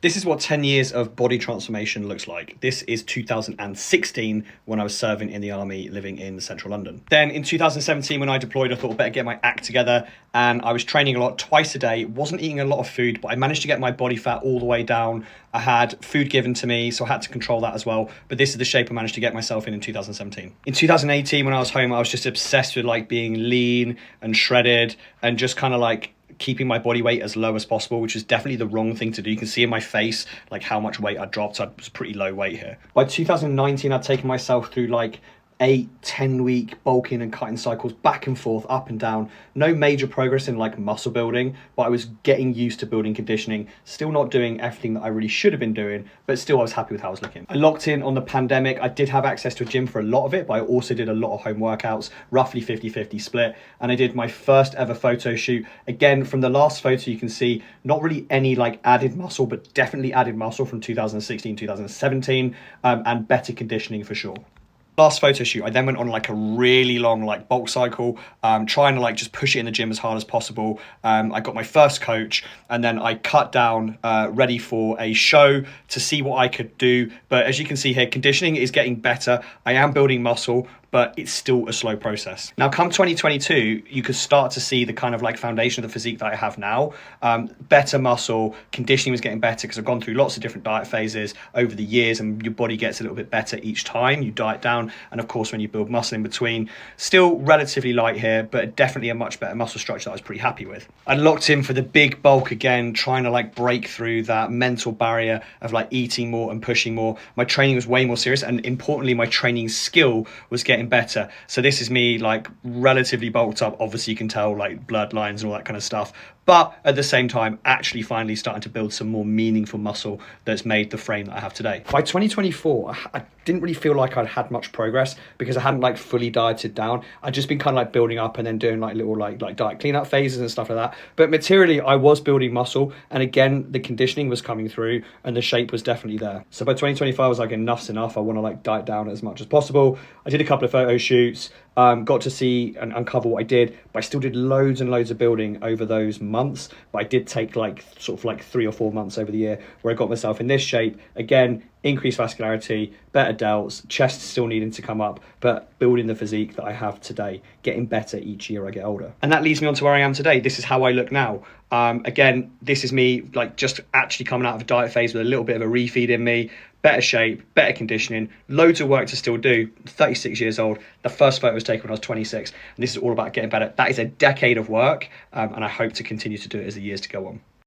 This is what 10 years of body transformation looks like. This is 2016 when I was serving in the army living in central London. Then in 2017 when I deployed, I thought I'd better get my act together, and I was training a lot, twice a day, wasn't eating a lot of food, but I managed to get my body fat all the way down. I had food given to me, so I had to control that as well. But this is the shape I managed to get myself in 2017. In 2018 when I was home, I was just obsessed with like being lean and shredded and just kind of like keeping my body weight as low as possible, which is definitely the wrong thing to do. You can see in my face like how much weight I dropped. I was pretty low weight here. By 2019, I'd taken myself through like 8-10 week bulking and cutting cycles back and forth, up and down. No major progress in like muscle building, but I was getting used to building conditioning. Still not doing everything that I really should have been doing, but still I was happy with how I was looking. I locked in on the pandemic. I did have access to a gym for a lot of it, but I also did a lot of home workouts, roughly 50-50 split. And I did my first ever photo shoot. Again, from the last photo, you can see not really any like added muscle, but definitely added muscle from 2016, 2017, and better conditioning for sure. Last photo shoot, I then went on like a really long like bulk cycle, trying to like just push it in the gym as hard as possible. I got my first coach, and then I cut down, ready for a show to see what I could do. But as you can see here, conditioning is getting better. I am building muscle, but it's still a slow process. Now, come 2022, you could start to see the kind of like foundation of the physique that I have now. Better muscle, conditioning was getting better because I've gone through lots of different diet phases over the years, and your body gets a little bit better each time you diet down. And of course, when you build muscle in between, still relatively light here, but definitely a much better muscle structure that I was pretty happy with. I locked in for the big bulk again, trying to like break through that mental barrier of like eating more and pushing more. My training was way more serious, and importantly, my training skill was getting better. So this is me like relatively bulked up. Obviously you can tell like blood lines and all that kind of stuff, but at the same time actually finally starting to build some more meaningful muscle that's made the frame that I have today. By 2024, I didn't really feel like I'd had much progress because I hadn't like fully dieted down. I'd just been kind of like building up and then doing like little like diet cleanup phases and stuff like that. But materially, I was building muscle, and again, the conditioning was coming through and the shape was definitely there. So by 2025, I was like, enough's enough. I want to like diet down as much as possible. I did a couple of photo shoots, got to see and uncover what I did, but I still did loads and loads of building over those months. But I did take like sort of like 3 or 4 months over the year where I got myself in this shape. Again, increased vascularity, better delts, chest still needing to come up, but building the physique that I have today, getting better each year I get older. And that leads me on to where I am today. This is how I look now. Again, this is me like just actually coming out of a diet phase with a little bit of a refeed in me, better shape, better conditioning, loads of work to still do. 36 years old. The first photo was taken when I was 26, and this is all about getting better. That is a decade of work, and I hope to continue to do it as the years to go on.